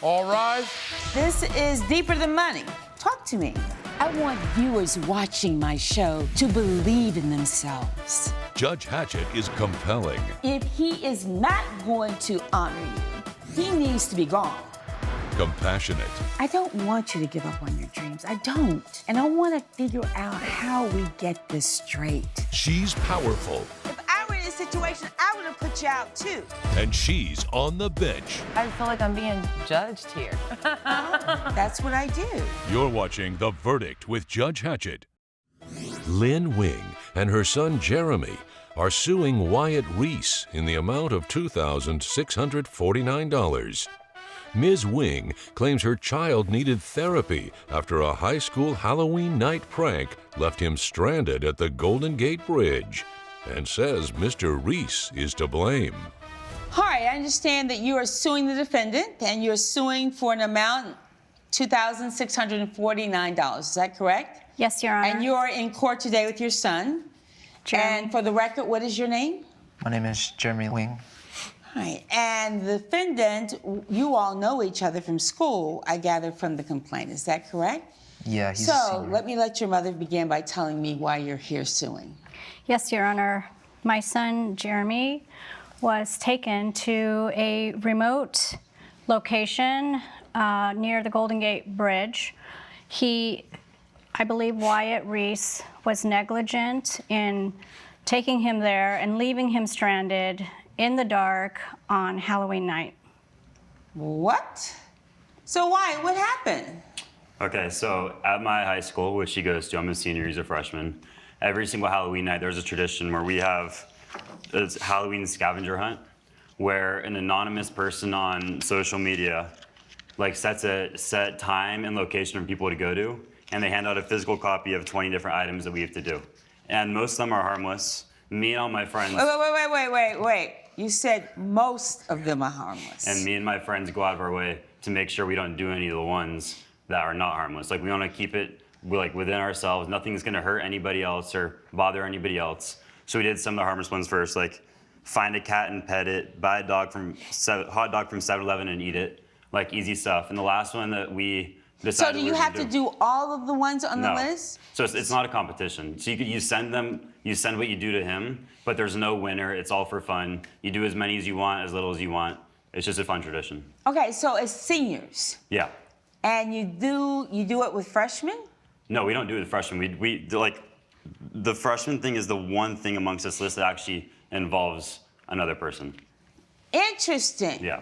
All rise. This is Deeper Than Money. Talk to me. I want viewers watching my show to believe in themselves. Judge Hatchett is compelling. If he is not going to honor you, he needs to be gone. Compassionate. I don't want you to give up on your dreams. I don't. And I want to figure out how we get this straight. She's powerful. If I were in this situation, I would have put you out too. And she's on the bench. I feel like I'm being judged here. That's what I do. You're watching The Verdict with Judge Hatchett. Lynn Wing and her son Jeremy are suing Wyatt Reese in the amount of $2,649. Ms. Wing claims her child needed therapy after a high school Halloween night prank left him stranded at the Golden Gate Bridge, and says Mr. Reese is to blame. All right, I understand that you are suing the defendant, and you're suing for an amount $2,649. Is that correct? Yes, Your Honor. And you're in court today with your son. Jeremy. And for the record, what is your name? My name is Jeremy Wing. All right. And the defendant, you all know each other from school, I gather from the complaint. Is that correct? Yeah, he's a So senior. let me let your mother begin by telling me why you're here suing. Yes, Your Honor. My son, Jeremy, was taken to a remote location near the Golden Gate Bridge. I believe Wyatt Reese was negligent in taking him there and leaving him stranded in the dark on Halloween night. What? So why? What happened? Okay, so at my high school, which he goes to, I'm a senior, he's a freshman. Every single Halloween night, there's a tradition where we have a Halloween scavenger hunt, where an anonymous person on social media sets a set time and location for people to go to, and they hand out a physical copy of 20 different items that we have to do. And most of them are harmless. Me and all my friends. Wait. You said most of them are harmless. And me and my friends go out of our way to make sure we don't do any of the ones that are not harmless. We want to keep it within ourselves. Nothing's going to hurt anybody else or bother anybody else. So we did some of the harmless ones first, like find a cat and pet it, buy a hot dog from 7-Eleven and eat it, easy stuff. And the last one that we decided. So do you have to do all of the ones on the list? So it's not a competition. So you send what you do to him, but there's no winner. It's all for fun. You do as many as you want, as little as you want. It's just a fun tradition. Okay, so as seniors. Yeah. And you do it with freshmen? No, we don't do it with freshmen. The freshman thing is the one thing amongst this list that actually involves another person. Interesting. Yeah.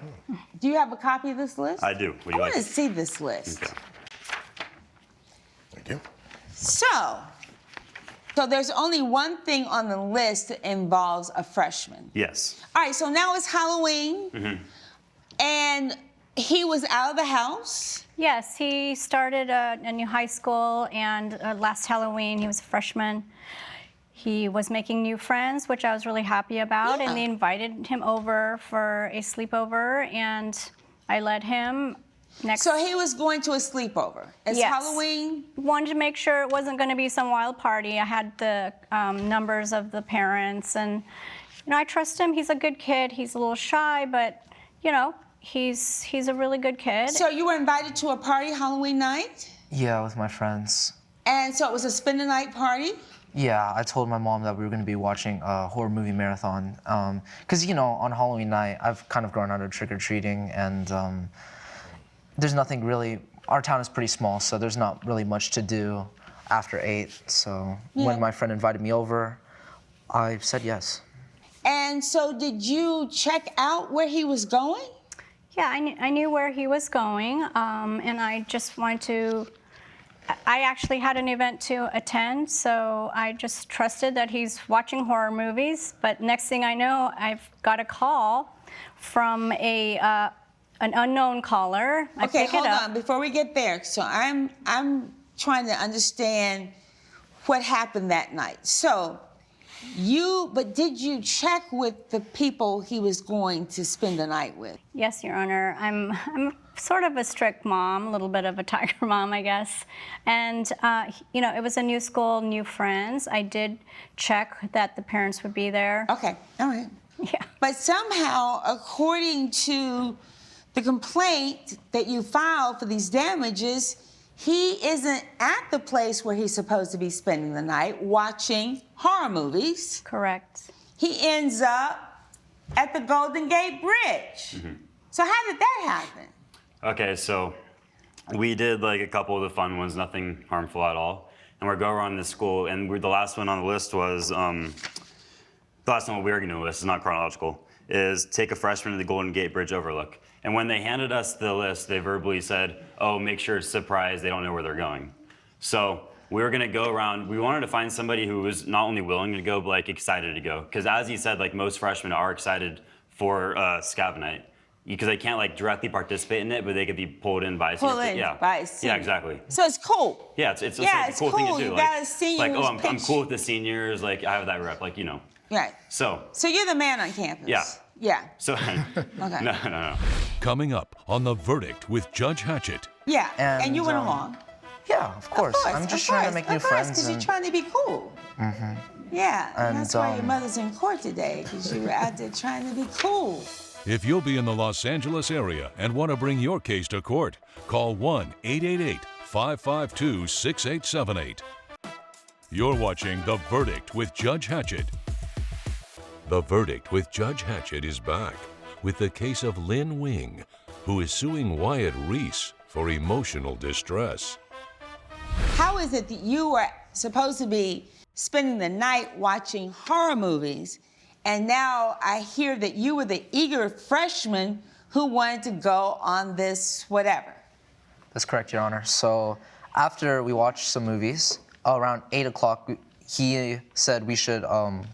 Do you have a copy of this list? I do. Would you I like want to see this list. Okay. Thank you. So there's only one thing on the list that involves a freshman. Yes. All right, so now it's Halloween, and he was out of the house. Yes, he started a new high school, and last Halloween he was a freshman. He was making new friends, which I was really happy about, and they invited him over for a sleepover, and I led him next. So he was going to a sleepover. It's Yes. Halloween. Wanted to make sure it wasn't going to be some wild party. I had the numbers of the parents, and I trust him. He's a good kid. He's a little shy, but he's a really good kid. So you were invited to a party Halloween night? Yeah, with my friends. And so it was a spend the night party? Yeah, I told my mom that we were going to be watching a horror movie marathon. Because, on Halloween night, I've kind of grown out of trick-or-treating, and there's nothing really, our town is pretty small, so there's not really much to do after 8. So when my friend invited me over, I said yes. And so did you check out where he was going? Yeah, I knew where he was going, and I just wanted to. I actually had an event to attend, so I just trusted that he's watching horror movies. But next thing I know, I've got a call from an unknown caller. I Okay, pick it hold up. on. Before we get there, so I'm trying to understand what happened that night. So but did you check with the people he was going to spend the night with? Yes, Your Honor. I'm sort of a strict mom, a little bit of a tiger mom, I guess. And, it was a new school, new friends. I did check that the parents would be there. Okay, all right. Yeah. But somehow, according to the complaint that you filed for these damages, he isn't at the place where he's supposed to be spending the night watching horror movies. Correct. He ends up at the Golden Gate Bridge. So how did that happen? Okay, so we did like a couple of the fun ones, nothing harmful at all. And we're going around the school, and the last one on the list was, the last one we were going to list, is not chronological, is take a freshman to the Golden Gate Bridge overlook. And when they handed us the list, they verbally said, oh, make sure it's surprise, they don't know where they're going. So we were gonna go around, we wanted to find somebody who was not only willing to go, but like excited to go. Because as he said, like most freshmen are excited for Scav Night. Because they can't like directly participate in it, but they could be pulled in by a senior. Pulled in by a senior. Yeah, exactly. So it's cool. Yeah, it's Yeah, like it's a cool thing cool. to do. You like, got a senior like, oh, who's I'm pitched. cool with the seniors, like I have that rep, like, Right. So you're the man on campus. Yeah. Yeah. So, Okay. no. Coming up on The Verdict with Judge Hatchett. Yeah. And you went And, along. Yeah, of course. I'm just trying to make new friends. Because you're And trying to be cool. Yeah. And that's why your um, mother's in court today, because you were out there trying to be cool. If you'll be in the Los Angeles area and want to bring your case to court, call 1-888-552-6878. You're watching The Verdict with Judge Hatchett. The Verdict with Judge Hatchett is back with the case of Lynn Wing, who is suing Wyatt Reese for emotional distress. How is it that you were supposed to be spending the night watching horror movies, and now I hear that you were the eager freshman who wanted to go on this whatever? That's correct, Your Honor. So after we watched some movies, around 8 o'clock, he said we should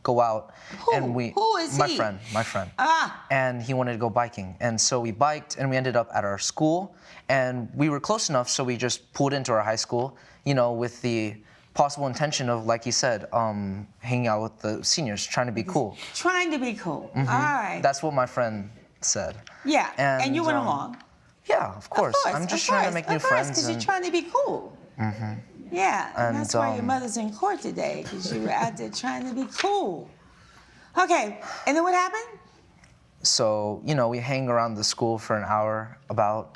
go out. Who? And Who is my he? My friend. Ah. And he wanted to go biking. And so we biked, and we ended up at our school. And we were close enough, so we just pulled into our high school, with the possible intention of, like you said, hanging out with the seniors, trying to be cool. Trying to be cool. All right. That's what my friend said. Yeah. And you went um, along. Yeah, of course. I'm just trying to make new friends. Because you're trying to be cool. Yeah, and that's why your mother's in court today, because you were out there trying to be cool. Okay, and then what happened? So, we hang around the school for an hour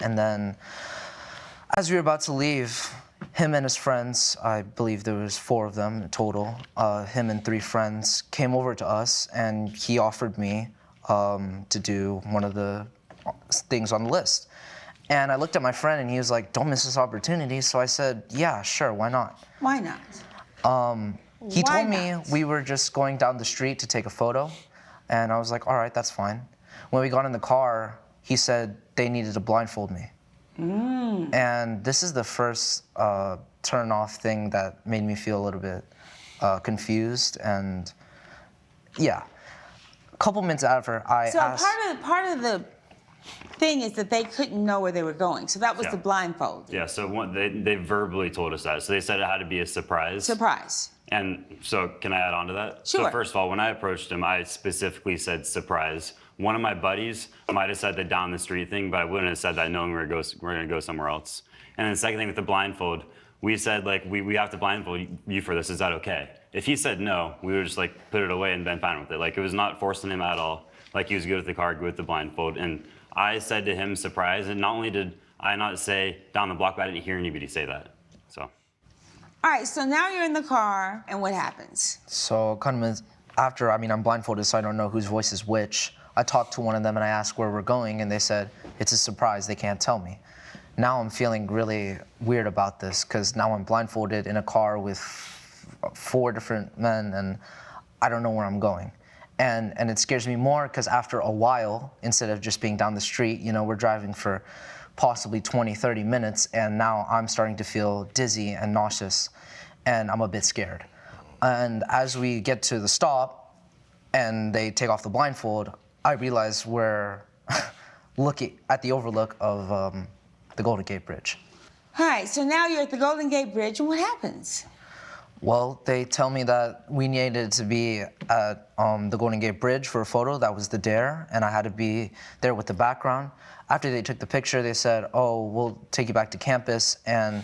and then as we were about to leave, him and his friends, I believe there was 4 of them in total, him and 3 friends came over to us, and he offered me to do one of the things on the list. And I looked at my friend, and he was like, don't miss this opportunity. So I said, yeah, sure, why not? Why not? He Why told me not? we were just going down the street to take a photo. And I was like, all right, that's fine. When we got in the car, he said they needed to blindfold me. And this is the first turn-off thing that made me feel a little bit confused. And yeah, a couple minutes after, I asked... part of the thing is that they couldn't know where they were going. So that was Yeah. the blindfold. Yeah, so they verbally told us that. So they said it had to be a surprise. Surprise. And so can I add on to that? Sure. So first of all, when I approached him, I specifically said surprise. One of my buddies might have said the down the street thing, but I wouldn't have said that knowing we're gonna go somewhere else. And then the second thing with the blindfold, we said like, we have to blindfold you for this, is that okay? If he said no, we would just like put it away and been fine with it. Like it was not forcing him at all. Like he was good with the car, good with the blindfold. And I said to him surprise, and not only did I not say down the block, but I didn't hear anybody say that, so. All right, so now you're in the car, and what happens? So kind of after, I'm blindfolded, so I don't know whose voice is which. I talked to one of them and I asked where we're going, and they said, it's a surprise, they can't tell me. Now I'm feeling really weird about this, because now I'm blindfolded in a car with 4 different men, and I don't know where I'm going. And it scares me more, because after a while, instead of just being down the street, we're driving for possibly 20, 30 minutes, and now I'm starting to feel dizzy and nauseous, and I'm a bit scared. And as we get to the stop, and they take off the blindfold, I realize we're looking at the overlook of the Golden Gate Bridge. All right, so now you're at the Golden Gate Bridge, and what happens? Well, they tell me that we needed to be at the Golden Gate Bridge for a photo. That was the dare, and I had to be there with the background. After they took the picture, they said, oh, we'll take you back to campus, and...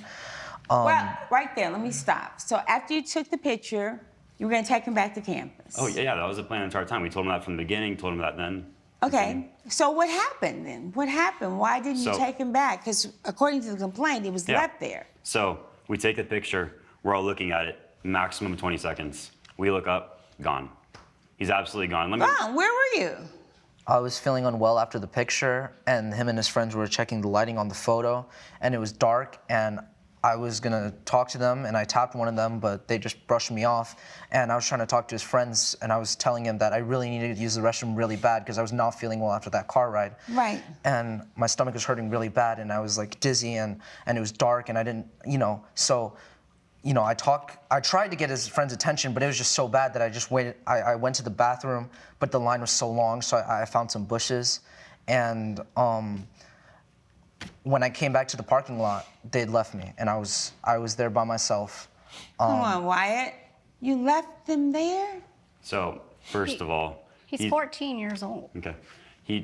Well, right there, let me stop. So after you took the picture, you were gonna take him back to campus. Oh yeah, that was the plan the entire time. We told him that from the beginning, told him that then. Okay, so what happened then? What happened? Why didn't you So- take him back? Because according to the complaint, he was Yeah. left there. So we take the picture, we're all looking at it, maximum 20 seconds. We look up, gone. He's absolutely gone. Let me, Ron, where were you? I was feeling unwell after the picture, and him and his friends were checking the lighting on the photo, and it was dark, and I was gonna talk to them, and I tapped one of them, but they just brushed me off, and I was trying to talk to his friends, and I was telling him that I really needed to use the restroom really bad because I was not feeling well after that car ride. Right. And my stomach was hurting really bad, and I was like dizzy, and it was dark, and I didn't, so, I tried to get his friend's attention, but it was just so bad that I just waited. I went to the bathroom, but the line was so long, so I found some bushes, and when I came back to the parking lot, they'd left me, and I was there by myself. Come on, Wyatt. You left them there? so first of all, He's 14 years old. Okay. He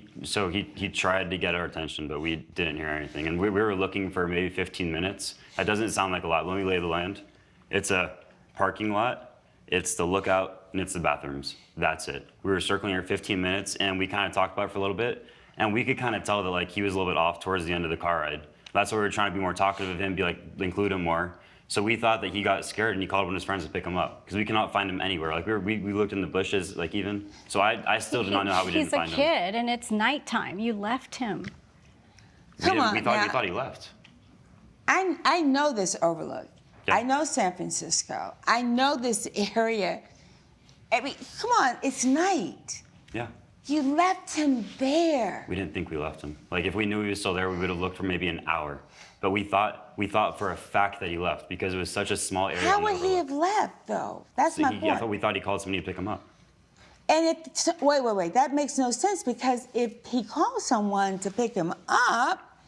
tried to get our attention, but we didn't hear anything. And we were looking for maybe 15 minutes. That doesn't sound like a lot. Let me lay the land. It's a parking lot, it's the lookout, and it's the bathrooms. That's it. We were circling here 15 minutes, and we kind of talked about it for a little bit, and we could kind of tell that like he was a little bit off towards the end of the car ride. That's why we were trying to be more talkative of him, be like, include him more. So we thought that he got scared and he called one of his friends to pick him up because we cannot find him anywhere. Like we looked in the bushes, like even. So I still do not know how we didn't find him. He's a kid, and it's nighttime. You left him. Come on We now. thought he left. I know this overlook. Yeah. I know San Francisco. I know this area. I mean, come on, it's night. Yeah. You left him there. We didn't think we left him. Like if we knew he was still there, we would have looked for maybe an hour. But we thought for a fact that he left because it was such a small area. How on the would he overlook. have left, though? That's my point. Yeah, we thought he called somebody to pick him up. And wait, that makes no sense because if he called someone to pick him up,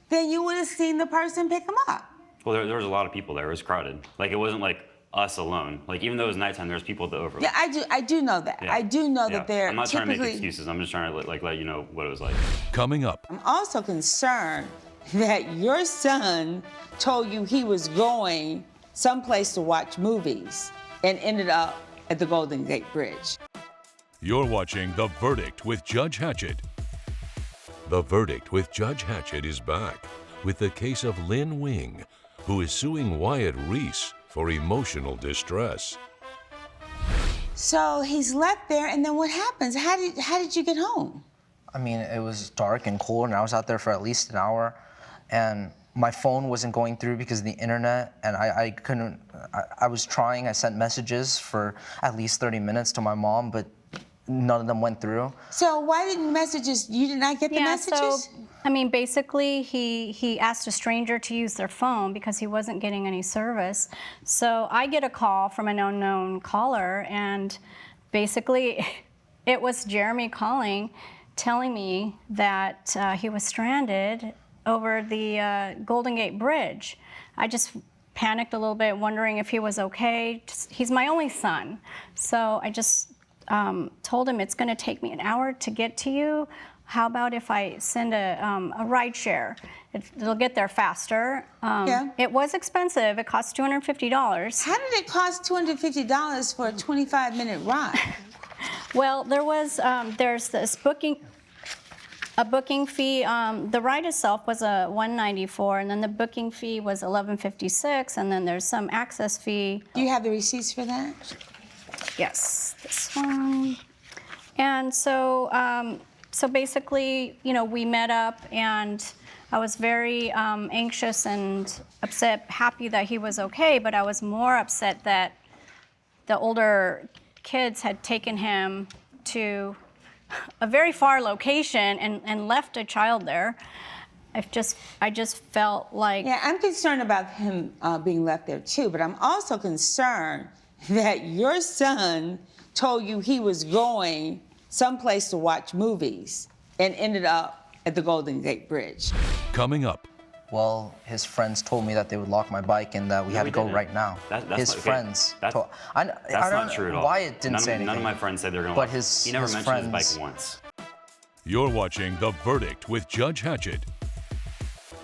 then you would have seen the person pick him up. Well, there was a lot of people there. It was crowded. Like it wasn't like us alone. Like even though it was nighttime, there was people at the overlook. Yeah, I do know that. Yeah. I do know Yeah. that they're I'm not trying to make typically. excuses. I'm just trying to let you know what it was like. Coming up, I'm also concerned that your son told you he was going someplace to watch movies and ended up at the Golden Gate Bridge. you're watching The Verdict with Judge Hatchett. The Verdict with Judge Hatchett is back with the case of Lynn Wing, who is suing Wyatt Reese for emotional distress. So he's left there, and then what happens? How did you get home? I mean, it was dark and cold, and I was out there for at least an hour, and my phone wasn't going through because of the internet, and I couldn't. I was trying. I sent messages for at least 30 minutes to my mom, but none of them went through. So why didn't messages? You did not get the messages? So, I mean, basically, he asked a stranger to use their phone because he wasn't getting any service. So I get a call from an unknown caller, and basically, it was Jeremy calling, telling me that he was stranded over the Golden Gate Bridge. I just panicked a little bit, wondering if he was okay. He's my only son, so I just told him it's going to take me an hour to get to you. How about if I send a ride share? It'll get there faster. Yeah. It was expensive. It cost $250. How did it cost $250 for a 25-minute ride? Well, there's this booking fee. The ride itself was a $194, and then the booking fee was $11.56, and then there's some access fee. Do you have the receipts for that? Yes, this one. And so, so basically, we met up, and I was very anxious and upset, happy that he was okay, but I was more upset that the older kids had taken him to a very far location and left a child there. I just felt like... Yeah, I'm concerned about him being left there too, but I'm also concerned that your son told you he was going someplace to watch movies and ended up at the Golden Gate Bridge. Coming up, Well, his friends told me that they would lock my bike and that we had to go right now. That's his not, okay. friends That's told. I don't not true at all. Why it didn't say anything. None of my friends said they were going to But lock. his- He never his mentioned his friends- bike once. you're watching The Verdict with Judge Hatchett.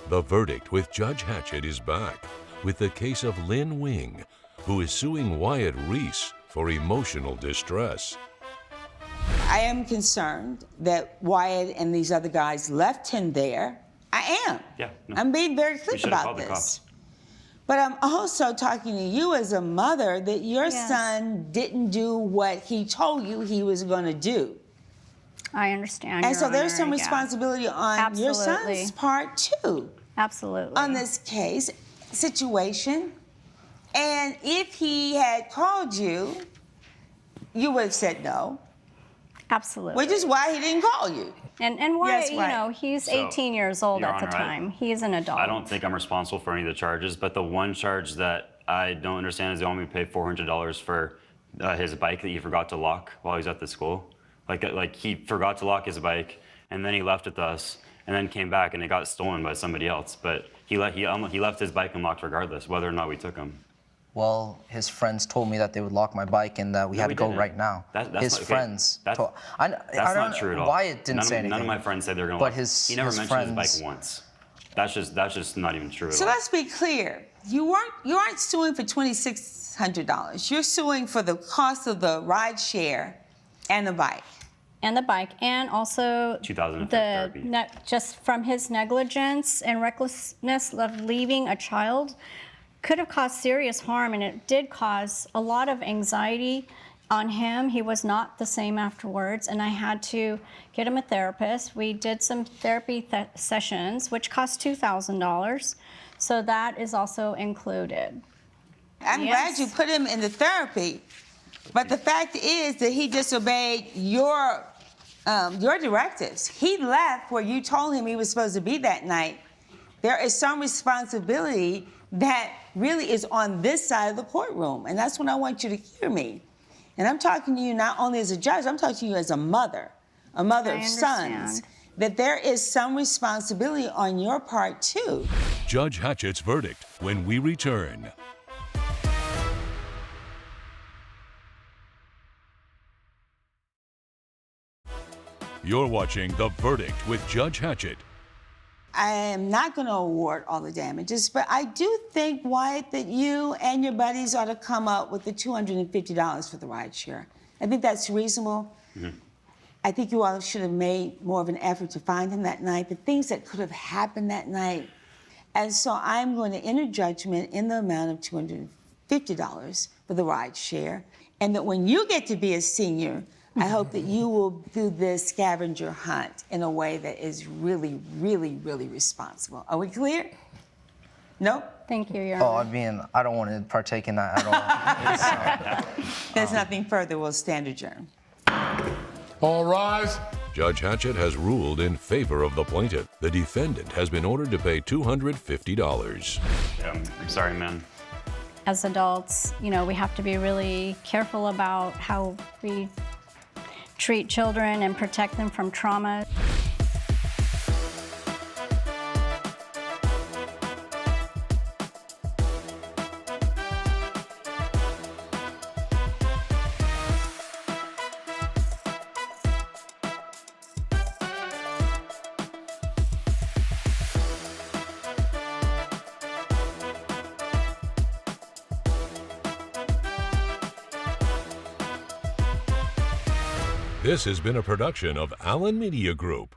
The Verdict with Judge Hatchett is back with the case of Lynn Wing, who is suing Wyatt Reese for emotional distress. I am concerned that Wyatt and these other guys left him there. I am. Yeah, no. I'm being very We clear should have about called the this. cops. But I'm also talking to you as a mother that your Yes. son didn't do what he told you he was going to do. I understand. And Your so there's Honor, some yeah. responsibility on your Absolutely. son's part too Absolutely. on this case situation. And if he had called you, you would have said no, Absolutely. which is why he didn't call you. And why, Yes, you right. know, he's So, 18 years old Your at the Honor, time. He's an adult. I don't think I'm responsible for any of the charges, but the one charge that I don't understand is they want me to pay $400 for his bike that he forgot to lock while he was at the school. Like he forgot to lock his bike, and then he left with us, and then came back, and it got stolen by somebody else. But he left his bike unlocked regardless, whether or not we took him. Well, his friends told me that they would lock my bike and that we No, had we to go didn't. right now. That's His not- okay, friends. that's- told, I That's don't not know true at all. why it didn't say anything. None of my friends said they were going to But lock. his- He never his mentioned his friends- bike once. That's just not even true at So all. let's be clear. You aren't suing for $2,600. You're suing for the cost of the ride share and the bike. And the bike, and also $2,000 the therapy. just from his negligence and recklessness of leaving a child could have caused serious harm, and it did cause a lot of anxiety on him. He was not the same afterwards, and I had to get him a therapist. We did some therapy sessions, which cost $2,000, so that is also included. I'm Yes. glad you put him in the therapy, but the fact is that he disobeyed your directives. He left where you told him he was supposed to be that night. There is some responsibility that really is on this side of the courtroom, and that's when I want you to hear me. And I'm talking to you not only as a judge, I'm talking to you as a mother I of sons, understand. that there is some responsibility on your part too. Judge Hatchett's verdict when we return. You're watching The Verdict with Judge Hatchett. I am not going to award all the damages, but I do think, Wyatt, that you and your buddies ought to come up with the $250 for the ride share. I think that's reasonable. I think you all should have made more of an effort to find him that night, the things that could have happened that night. And so I'm going to enter judgment in the amount of $250 for the ride share, and that when you get to be a senior, I hope that you will do this scavenger hunt in a way that is really, really, really responsible. Are we clear? No? Thank you, Your Oh, I Honor. mean, I don't want to partake in that at all. There's nothing further. We'll stand adjourned. All rise. Judge Hatchett has ruled in favor of the plaintiff. The defendant has been ordered to pay $250. Yeah, I'm sorry, man. As adults, you know, we have to be really careful about how we treat children and protect them from trauma. This has been a production of Allen Media Group.